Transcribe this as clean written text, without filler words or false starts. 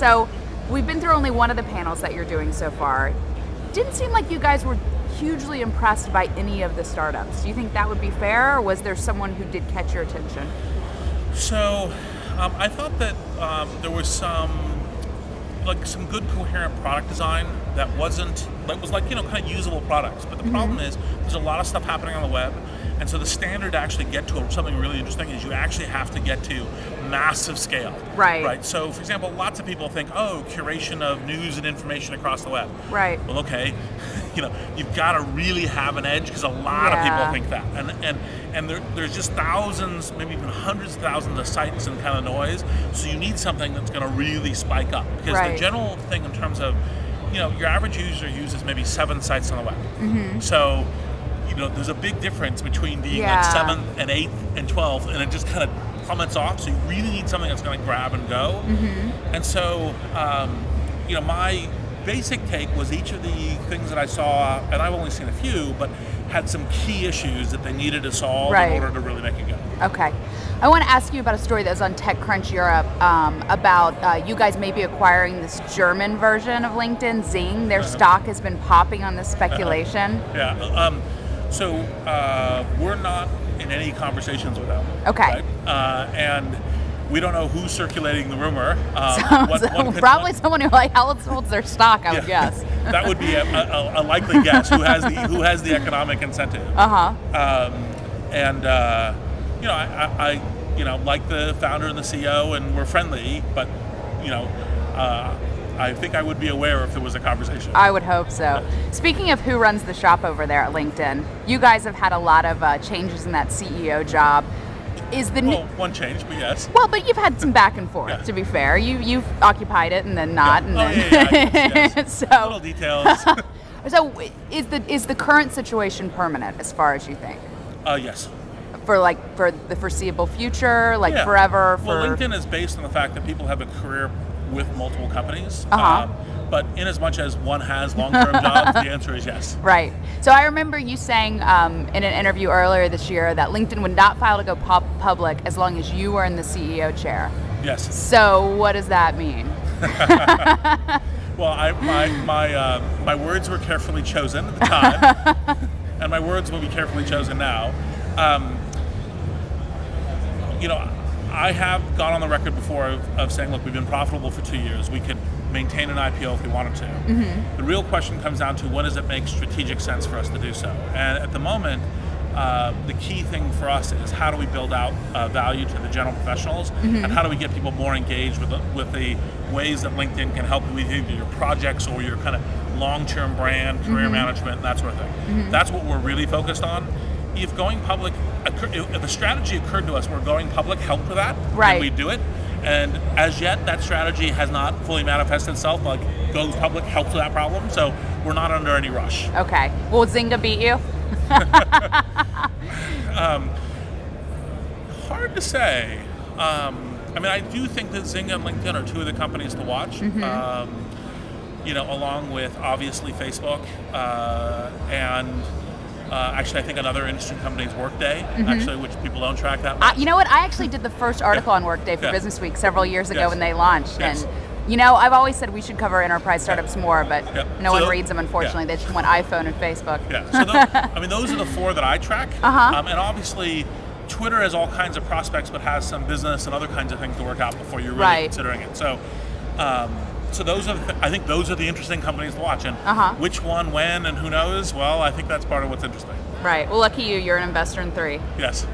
So we've been through only one of the panels that you're doing so far. Didn't seem like you guys were hugely impressed by any of the startups. Do you think that would be fair, or was there someone who did catch your attention? So I thought that there was some good coherent product design that was kind of usable products. But the problem is there's a lot of stuff happening on the web, and so the standard to actually get to something really interesting is you actually have to get to massive scale. Right. So for example, lots of people think, oh, curation of news and information across the web. Right. Well, okay, you've got to really have an edge, because a lot of people think that, and there's just thousands, maybe even hundreds of thousands of sites and kind of noise. So you need something that's going to really spike up, because the general thing in terms of, your average user uses maybe 7 sites on the web. So there's a big difference between being like 7th and 8th and 12th, and it just kind of plummets off. So you really need something that's going to grab and go. And so, my basic take was each of the things that I saw, and I've only seen a few, but had some key issues that they needed to solve in order to really make it go. Okay. I want to ask you about a story that was on TechCrunch Europe about you guys maybe acquiring this German version of LinkedIn, Zing. Their stock has been popping on this speculation. So we're not in any conversations with them. Okay. Right? And we don't know who's circulating the rumor. Probably someone who holds their stock, I would guess. That would be a likely guess. Who has the economic incentive? I like the founder and the CEO, and we're friendly. But I think I would be aware if there was a conversation. I would hope so. Speaking of who runs the shop over there at LinkedIn, you guys have had a lot of changes in that CEO job. One change, but yes. Well, but you've had some back and forth. To be fair, you've occupied it and then not, and then yes. So little details. So is the current situation permanent as far as you think? Yes. For the foreseeable future, forever. Well, LinkedIn is based on the fact that people have a career with multiple companies. But in as much as one has long-term jobs, the answer is yes. Right. So I remember you saying in an interview earlier this year that LinkedIn would not file to go public as long as you were in the CEO chair. Yes. So what does that mean? Well, my words were carefully chosen at the time, and my words will be carefully chosen now. I have gone on the record before of saying, look, we've been profitable for 2 years. We could maintain an IPO if we wanted to. The real question comes down to, when does it make strategic sense for us to do so? And at the moment, the key thing for us is, how do we build out value to the general professionals, and how do we get people more engaged with the ways that LinkedIn can help you with either your projects or your kind of long-term brand, career management, and that sort of thing. That's what we're really focused on. If going public, if a strategy occurred to us where going public helped with that, then we'd do it. And as yet, that strategy has not fully manifested itself. Like, goes public helps with that problem, so we're not under any rush. Okay. Will Zynga beat you? Hard to say. I do think that Zynga and LinkedIn are 2 of the companies to watch. Along with obviously Facebook and. Actually, I think another interesting company is Workday, actually, which people don't track that much. You know what? I actually did the first article on Workday for Business Week several years ago when they launched. And, I've always said we should cover enterprise startups more, but no one reads them, unfortunately. They just want iPhone and Facebook. So those are the 4 that I track. And obviously, Twitter has all kinds of prospects, but has some business and other kinds of things to work out before you're really considering it. So those are, I think those are the interesting companies to watch. And which one, when, and who knows? Well, I think that's part of what's interesting. Right. Well, lucky you. You're an investor in 3. Yes.